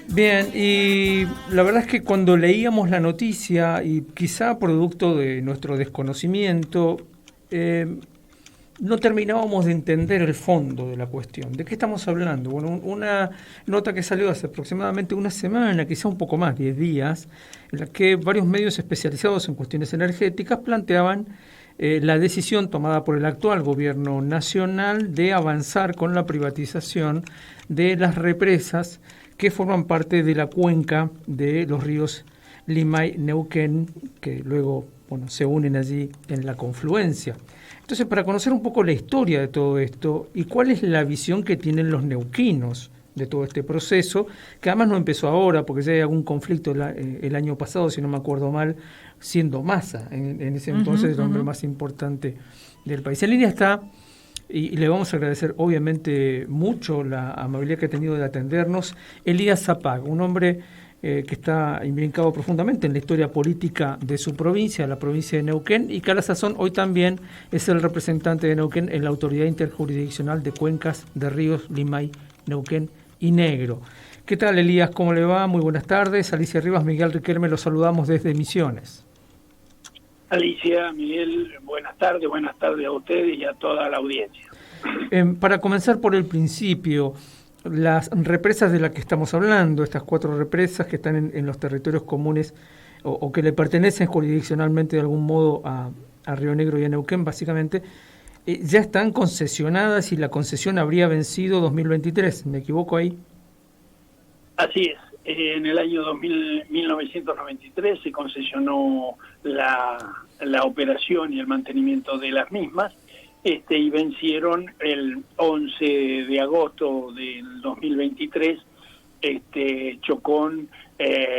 Bien, y la verdad es que cuando leíamos la noticia, y quizá producto de nuestro desconocimiento, eh, no terminábamos de entender el fondo de la cuestión. ¿De qué estamos hablando? Bueno, una nota que salió hace aproximadamente una semana, quizá un poco más, 10 días, en la que varios medios especializados en cuestiones energéticas planteaban la decisión tomada por el actual gobierno nacional de avanzar con la privatización de las represas que forman parte de la cuenca de los ríos Limay, Neuquén, que luego se unen allí en la confluencia. Entonces, para conocer un poco la historia de todo esto y cuál es la visión que tienen los neuquinos de todo este proceso, que además no empezó ahora, porque ya hay algún conflicto el año pasado, si no me acuerdo mal, siendo Massa, en ese entonces el hombre más importante del país. En línea está, y le vamos a agradecer obviamente mucho la amabilidad que ha tenido de atendernos, Elías Zapag, un hombre que está imbrincado profundamente en la historia política de su provincia, la provincia de Neuquén, y que a la sazón hoy también es el representante de Neuquén en la Autoridad Interjurisdiccional de Cuencas de Ríos, Limay, Neuquén y Negro. ¿Qué tal, Elías? ¿Cómo le va? Muy buenas tardes. Alicia Rivas, Miguel Riquelme, los saludamos desde Misiones. Alicia, Miguel, buenas tardes a ustedes y a toda la audiencia. Para comenzar por el principio, las represas de las que estamos hablando, estas 4 represas que están en los territorios comunes o que le pertenecen jurisdiccionalmente de algún modo a Río Negro y a Neuquén, básicamente, ya están concesionadas y la concesión habría vencido 2023. ¿Me equivoco ahí? Así es. En el año 1993 se concesionó la operación y el mantenimiento de las mismas, y vencieron el 11 de agosto del 2023, Chocón,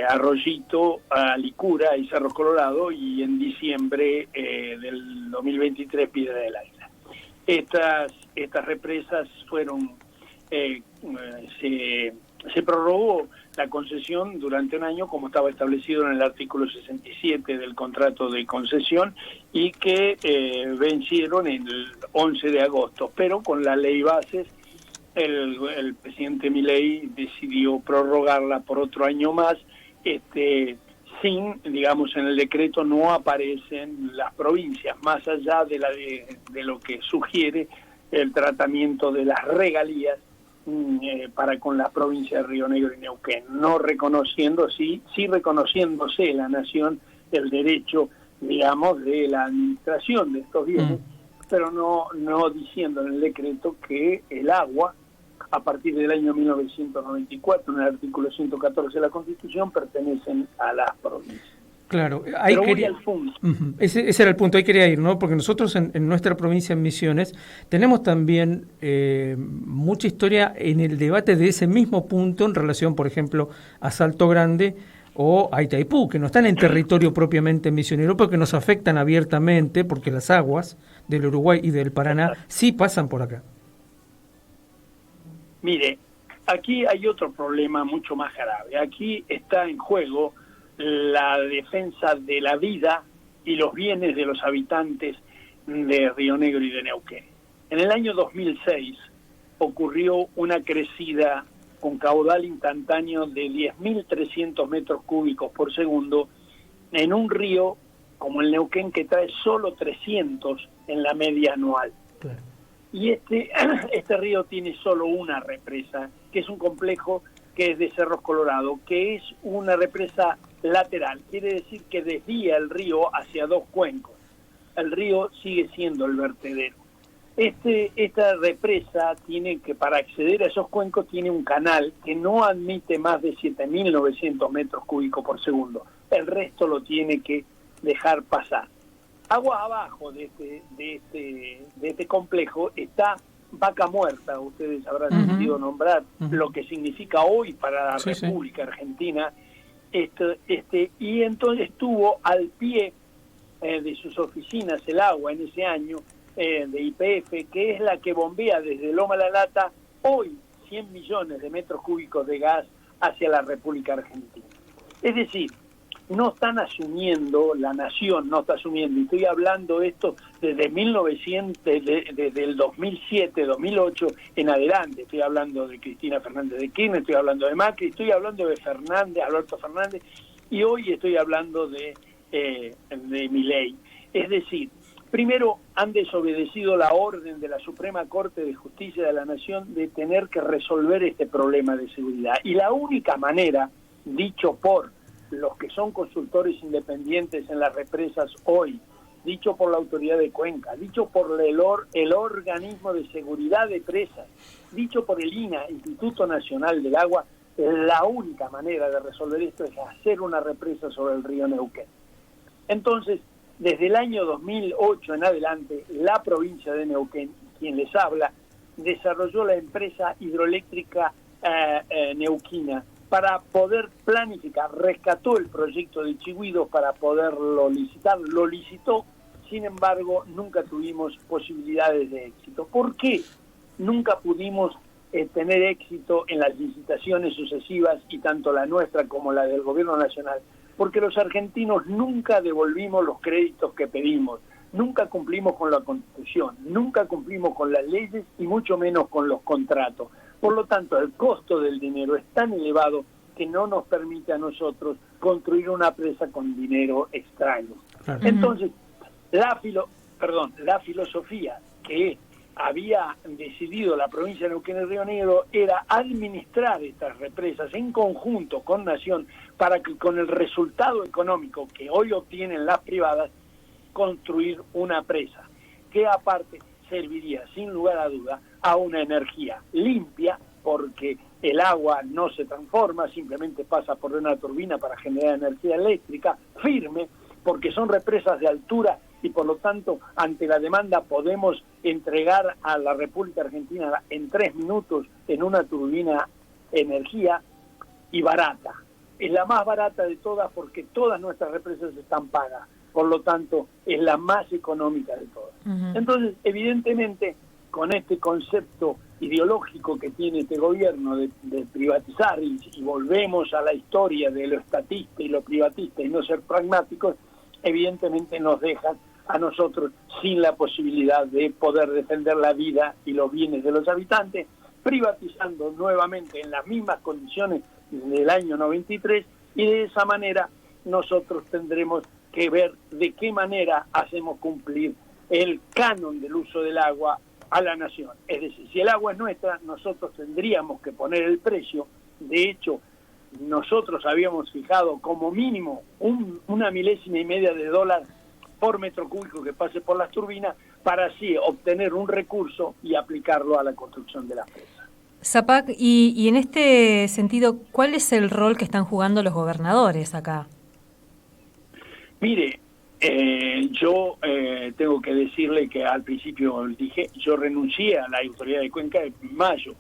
Arroyito, Alicura y Cerro Colorado, y en diciembre del 2023 Piedra del Águila. Estas represas fueron, se prorrogó la concesión durante un año, como estaba establecido en el artículo 67 del contrato de concesión, y que vencieron el 11 de agosto. Pero con la ley bases, el presidente Milei decidió prorrogarla por otro año más, sin, digamos, en el decreto no aparecen las provincias, más allá de lo que sugiere el tratamiento de las regalías para con la provincia de Río Negro y Neuquén, no reconociendo, sí reconociéndose la nación el derecho, digamos, de la administración de estos bienes, pero no diciendo en el decreto que el agua, a partir del año 1994, en el artículo 114 de la Constitución, pertenecen a las provincias. Claro, ahí quería, ese era el punto, ahí quería ir, ¿no? Porque nosotros en nuestra provincia, en Misiones, tenemos también mucha historia en el debate de ese mismo punto en relación, por ejemplo, a Salto Grande o a Itaipú, que no están en territorio propiamente misionero, pero que nos afectan abiertamente, porque las aguas del Uruguay y del Paraná sí pasan por acá. Mire, aquí hay otro problema mucho más grave. Aquí está en juego la defensa de la vida y los bienes de los habitantes de Río Negro y de Neuquén. En el año 2006 ocurrió una crecida con caudal instantáneo de 10.300 metros cúbicos por segundo en un río como el Neuquén, que trae solo 300 en la media anual. Claro. Y este río tiene solo una represa, que es un complejo que es de Cerros Colorado, que es una represa lateral, quiere decir que desvía el río hacia 2 cuencos. El río sigue siendo el vertedero. Esta represa tiene que, para acceder a esos cuencos, tiene un canal que no admite más de 7.900 metros cúbicos por segundo. El resto lo tiene que dejar pasar. Aguas abajo de este complejo está Vaca Muerta. Ustedes habrán sentido nombrar lo que significa hoy para la República Argentina. Y entonces estuvo al pie de sus oficinas el agua en ese año de YPF, que es la que bombea desde Loma La Lata hoy 100 millones de metros cúbicos de gas hacia la República Argentina. Es decir, no están asumiendo, la nación no está asumiendo, y estoy hablando esto desde 1900, desde el 2007, 2008 en adelante, estoy hablando de Cristina Fernández de Kirchner, estoy hablando de Macri, estoy hablando de Fernández, Alberto Fernández, y hoy estoy hablando de Milei. Es decir, primero han desobedecido la orden de la Suprema Corte de Justicia de la Nación de tener que resolver este problema de seguridad. Y la única manera, dicho por los que son consultores independientes en las represas hoy, dicho por la Autoridad de Cuenca, dicho por el Organismo de Seguridad de Presas, dicho por el INAH, Instituto Nacional del Agua, la única manera de resolver esto es hacer una represa sobre el río Neuquén. Entonces, desde el año 2008 en adelante, la provincia de Neuquén, quien les habla, desarrolló la empresa hidroeléctrica neuquina para poder planificar, rescató el proyecto de Chigüidos para poderlo licitar, lo licitó, sin embargo, nunca tuvimos posibilidades de éxito. ¿Por qué nunca pudimos tener éxito en las licitaciones sucesivas, y tanto la nuestra como la del gobierno nacional? Porque los argentinos nunca devolvimos los créditos que pedimos, nunca cumplimos con la Constitución, nunca cumplimos con las leyes y mucho menos con los contratos. Por lo tanto, el costo del dinero es tan elevado que no nos permite a nosotros construir una presa con dinero extraño. Claro. Entonces, la filosofía que había decidido la provincia de Neuquén y Río Negro era administrar estas represas en conjunto con Nación para que con el resultado económico que hoy obtienen las privadas, construir una presa que aparte serviría sin lugar a duda a una energía limpia, porque el agua no se transforma, simplemente pasa por una turbina para generar energía eléctrica, firme, porque son represas de altura y por lo tanto ante la demanda podemos entregar a la República Argentina en 3 minutos en una turbina energía, y barata. Es la más barata de todas porque todas nuestras represas están pagas, por lo tanto es la más económica de todas. Entonces, evidentemente, con este concepto ideológico que tiene este gobierno de privatizar, y volvemos a la historia de lo estatista y lo privatista y no ser pragmáticos, evidentemente nos dejan a nosotros sin la posibilidad de poder defender la vida y los bienes de los habitantes, privatizando nuevamente en las mismas condiciones del año 93, y de esa manera nosotros tendremos que ver de qué manera hacemos cumplir el canon del uso del agua a la nación. Es decir, si el agua es nuestra, nosotros tendríamos que poner el precio. De hecho, nosotros habíamos fijado como mínimo una milésima y media de dólar por metro cúbico que pase por las turbinas, para así obtener un recurso y aplicarlo a la construcción de las presas. Zapac, y en este sentido, ¿cuál es el rol que están jugando los gobernadores acá? Mire, yo tengo que decirle que al principio dije, yo renuncié a la Autoridad de Cuenca en mayo,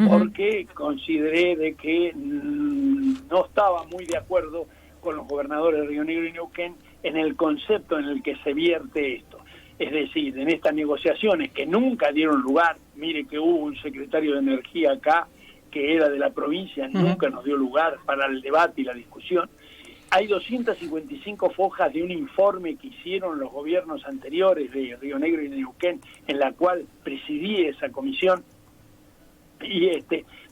porque consideré de que no estaba muy de acuerdo con los gobernadores de Río Negro y Neuquén en el concepto en el que se vierte esto. Es decir, en estas negociaciones que nunca dieron lugar, mire que hubo un secretario de Energía acá, que era de la provincia, nunca nos dio lugar para el debate y la discusión. Hay 255 fojas de un informe que hicieron los gobiernos anteriores de Río Negro y Neuquén, en la cual presidí esa comisión, y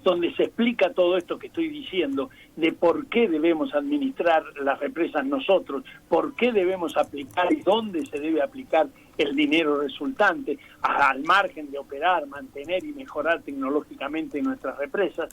donde se explica todo esto que estoy diciendo, de por qué debemos administrar las represas nosotros, por qué debemos aplicar y dónde se debe aplicar el dinero resultante, al margen de operar, mantener y mejorar tecnológicamente nuestras represas.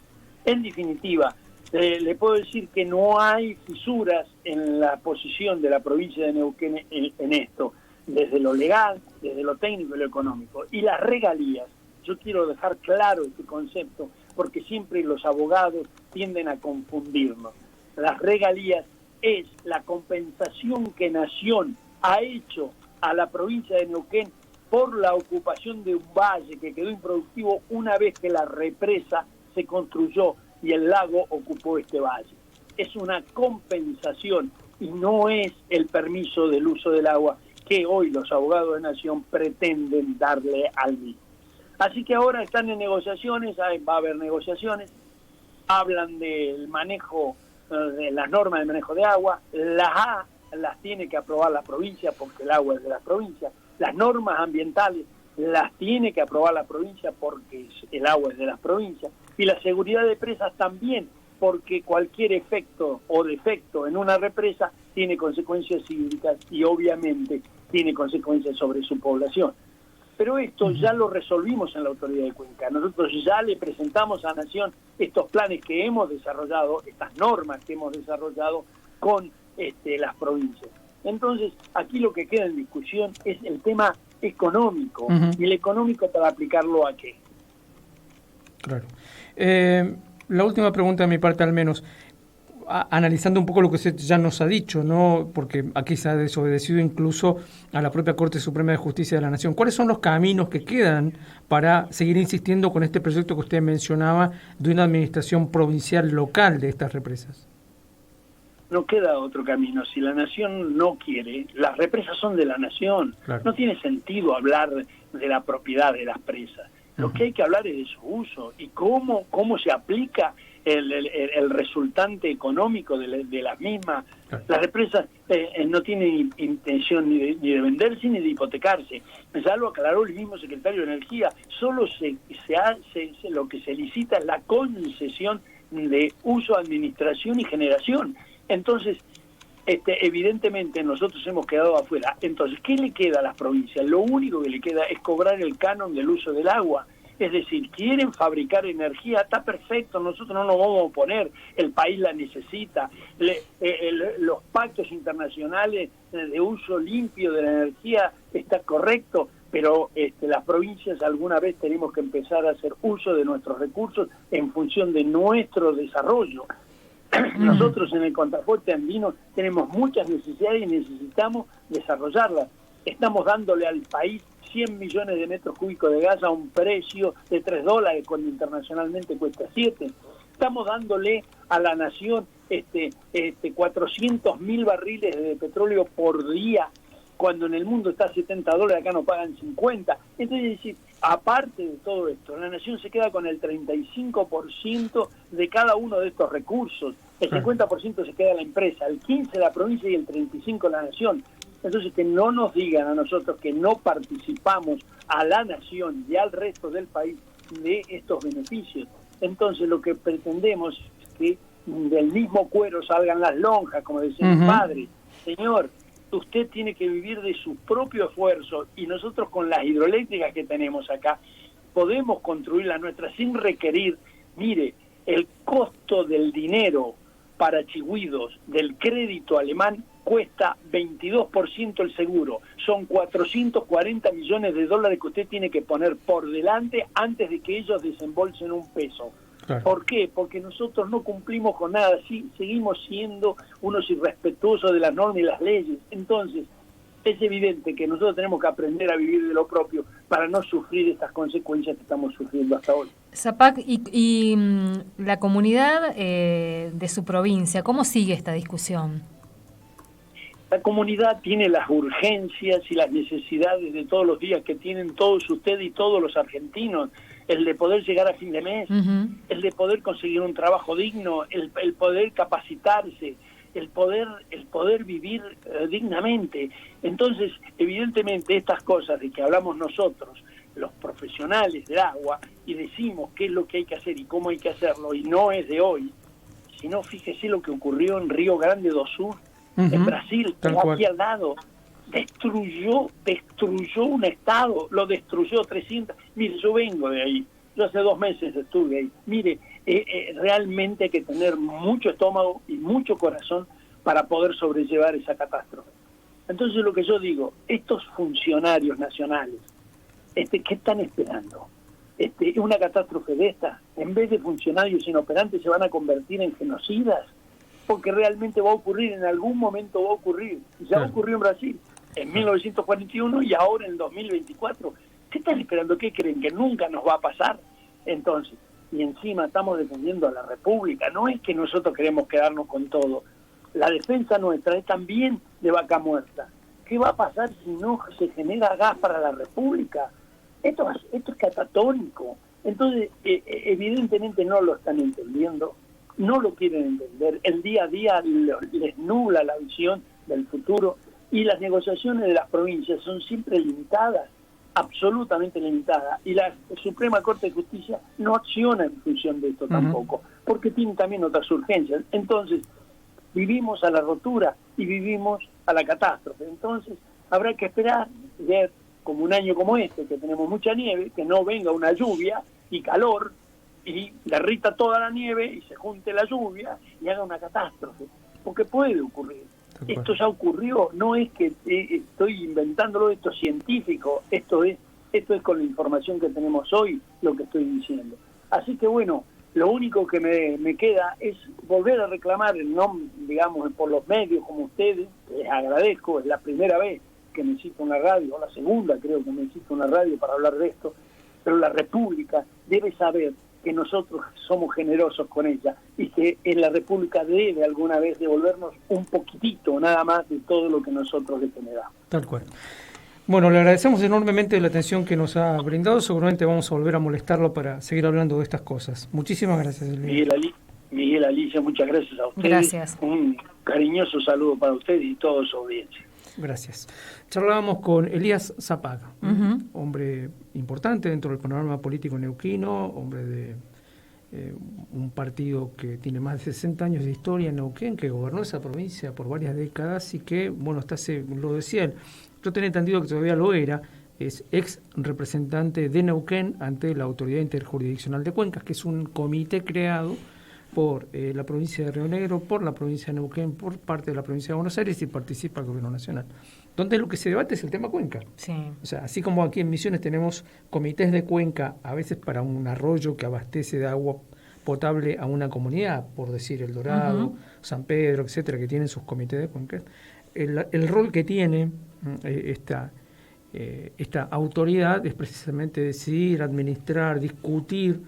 En definitiva, le puedo decir que no hay fisuras en la posición de la provincia de Neuquén en esto, desde lo legal, desde lo técnico y lo económico. Y las regalías, yo quiero dejar claro este concepto, porque siempre los abogados tienden a confundirnos. Las regalías es la compensación que Nación ha hecho a la provincia de Neuquén por la ocupación de un valle que quedó improductivo una vez que la represa se construyó y el lago ocupó este valle. Es una compensación y no es el permiso del uso del agua que hoy los abogados de Nación pretenden darle al mismo. Así que ahora están en negociaciones, va a haber negociaciones, hablan del manejo las normas de manejo de agua, las A las tiene que aprobar la provincia porque el agua es de la provincia, las normas ambientales las tiene que aprobar la provincia porque el agua es de las provincias, y la seguridad de presas también, porque cualquier efecto o defecto en una represa tiene consecuencias hídricas y obviamente tiene consecuencias sobre su población. Pero esto ya lo resolvimos en la Autoridad de Cuenca. Nosotros ya le presentamos a Nación estos planes que hemos desarrollado, estas normas que hemos desarrollado con las provincias. Entonces, aquí lo que queda en discusión es el tema económico. ¿Y el económico para aplicarlo a qué? Claro. La última pregunta de mi parte, al menos, analizando un poco lo que usted ya nos ha dicho, ¿no? Porque aquí se ha desobedecido incluso a la propia Corte Suprema de Justicia de la Nación. ¿Cuáles son los caminos que quedan para seguir insistiendo con este proyecto que usted mencionaba de una administración provincial local de estas represas? No queda otro camino. Si la Nación no quiere, las represas son de la Nación. Claro. No tiene sentido hablar de la propiedad de las presas. Lo que hay que hablar es de su uso y cómo se aplica el resultante económico de las mismas. Claro. Las represas no tienen intención ni de venderse ni de hipotecarse. Ya lo aclaró el mismo secretario de Energía. Solo lo que se licita es la concesión de uso, administración y generación. Entonces, evidentemente nosotros hemos quedado afuera. Entonces, ¿qué le queda a las provincias? Lo único que le queda es cobrar el canon del uso del agua. Es decir, quieren fabricar energía, está perfecto, nosotros no nos vamos a oponer, el país la necesita. Los pactos internacionales de uso limpio de la energía está correcto, pero las provincias alguna vez tenemos que empezar a hacer uso de nuestros recursos en función de nuestro desarrollo. Nosotros en el contrafuerte andino tenemos muchas necesidades y necesitamos desarrollarlas. Estamos dándole al país 100 millones de metros cúbicos de gas a un precio de $3, cuando internacionalmente cuesta 7. Estamos dándole a la nación 400.000 barriles de petróleo por día, cuando en el mundo está a $70, acá nos pagan 50. Entonces, aparte de todo esto, la nación se queda con el 35% de cada uno de estos recursos. El 50% se queda la empresa, el 15% la provincia y el 35% la nación. Entonces, que no nos digan a nosotros que no participamos a la nación y al resto del país de estos beneficios. Entonces, lo que pretendemos es que del mismo cuero salgan las lonjas, como decía mi padre. Señor, usted tiene que vivir de su propio esfuerzo, y nosotros con las hidroeléctricas que tenemos acá podemos construir la nuestra sin requerir. Mire, el costo del dinero para Chigüidos del crédito alemán cuesta 22% el seguro. Son $440 millones que usted tiene que poner por delante antes de que ellos desembolsen un peso. Claro. ¿Por qué? Porque nosotros no cumplimos con nada, sí, seguimos siendo unos irrespetuosos de las normas y las leyes. Entonces, es evidente que nosotros tenemos que aprender a vivir de lo propio para no sufrir estas consecuencias que estamos sufriendo hasta hoy. Zapac, y la comunidad de su provincia, ¿cómo sigue esta discusión? La comunidad tiene las urgencias y las necesidades de todos los días que tienen todos ustedes y todos los argentinos. El de poder llegar a fin de mes, el de poder conseguir un trabajo digno, el poder capacitarse, el poder vivir dignamente. Entonces, evidentemente, estas cosas de que hablamos nosotros, los profesionales del agua, y decimos qué es lo que hay que hacer y cómo hay que hacerlo, y no es de hoy, sino fíjese lo que ocurrió en Río Grande do Sul, en Brasil, aquí al lado. Destruyó un estado, lo destruyó 300. Mire, yo vengo de ahí, yo hace 2 meses estuve ahí. Mire, realmente hay que tener mucho estómago y mucho corazón para poder sobrellevar esa catástrofe. Entonces, lo que yo digo, estos funcionarios nacionales, ¿qué están esperando? Una catástrofe de esta, en vez de funcionarios inoperantes, se van a convertir en genocidas, porque realmente va a ocurrir, en algún momento va a ocurrir. Ya ocurrió en Brasil en 1941 y ahora en 2024. ¿Qué están esperando? ¿Qué creen? ¿Que nunca nos va a pasar? Entonces, y encima estamos defendiendo a la República. No es que nosotros queremos quedarnos con todo. La defensa nuestra es también de vaca muerta. ¿Qué va a pasar si no se genera gas para la República? Esto es catatónico. Entonces, evidentemente no lo están entendiendo. no lo quieren entender. El día a día les nubla la visión del futuro y las negociaciones de las provincias son siempre limitadas, absolutamente limitadas. Y la Suprema Corte de Justicia no acciona en función de esto tampoco, porque tiene también otras urgencias. Entonces, vivimos a la rotura y vivimos a la catástrofe. Entonces, habrá que esperar, ver como un año como este, que tenemos mucha nieve, que no venga una lluvia y calor, y derrita toda la nieve y se junte la lluvia y haga una catástrofe, porque puede ocurrir. Esto ya ocurrió, no es que estoy inventándolo, esto es científico, esto es con la información que tenemos hoy lo que estoy diciendo. Así que bueno, lo único que me queda es volver a reclamar el nombre, digamos, por los medios como ustedes, que les agradezco, es la primera vez que me cito en la radio, o la segunda creo que me cito en la radio para hablar de esto, pero la República debe saber que nosotros somos generosos con ella y que en la República debe alguna vez devolvernos un poquitito nada más de todo lo que nosotros le generamos. Tal cual. Bueno, le agradecemos enormemente la atención que nos ha brindado. Seguramente vamos a volver a molestarlo para seguir hablando de estas cosas. Muchísimas gracias, Miguel, Alicia, muchas gracias a ustedes. Gracias. Un cariñoso saludo para ustedes y toda su audiencia. Gracias. Charlábamos con Elías Zapaga, hombre importante dentro del panorama político neuquino, hombre de un partido que tiene más de 60 años de historia en Neuquén, que gobernó esa provincia por varias décadas y que, bueno, lo decía él, yo tenía entendido que todavía lo era, es ex representante de Neuquén ante la Autoridad Interjurisdiccional de Cuencas, que es un comité creado por la provincia de Río Negro, por la provincia de Neuquén, por parte de la provincia de Buenos Aires y participa el gobierno nacional. Donde lo que se debate es el tema cuenca. Sí. O sea, así como aquí en Misiones tenemos comités de cuenca, a veces para un arroyo que abastece de agua potable a una comunidad, por decir El Dorado, San Pedro, etcétera, que tienen sus comités de cuenca, el rol que tiene esta autoridad es precisamente decidir, administrar, discutir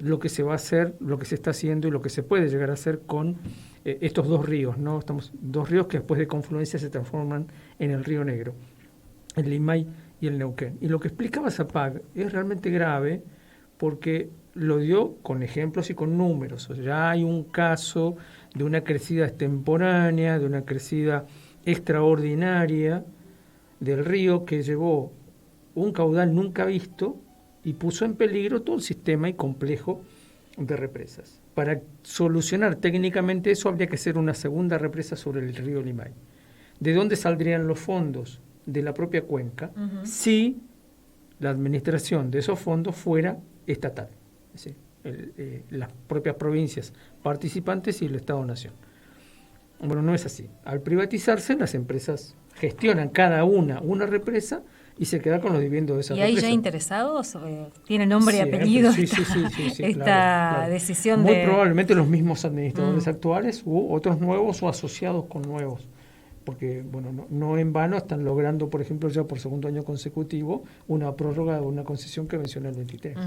lo que se va a hacer, lo que se está haciendo y lo que se puede llegar a hacer con estos dos ríos, ¿no? Dos ríos que después de confluencia se transforman en el Río Negro, el Limay y el Neuquén. Y lo que explicaba Zapag es realmente grave porque lo dio con ejemplos y con números. O sea, ya hay un caso de una crecida extemporánea, de una crecida extraordinaria del río que llevó un caudal nunca visto y puso en peligro todo el sistema y complejo de represas. Para solucionar técnicamente eso habría que hacer una segunda represa sobre el río Limay. ¿De dónde saldrían los fondos? De la propia cuenca, si la administración de esos fondos fuera estatal. Es decir, las propias provincias participantes y el Estado-Nación. Bueno, no es así. Al privatizarse, las empresas gestionan cada una represa y se queda con los dividendos de esa represa. ¿Y hay ya interesados? ¿Tiene nombre y apellido sí, esta claro. decisión? Muy probablemente los mismos administradores actuales u otros nuevos o asociados con nuevos. Porque, bueno, no en vano están logrando, por ejemplo, ya por segundo año consecutivo, una prórroga de una concesión que venció en el 23.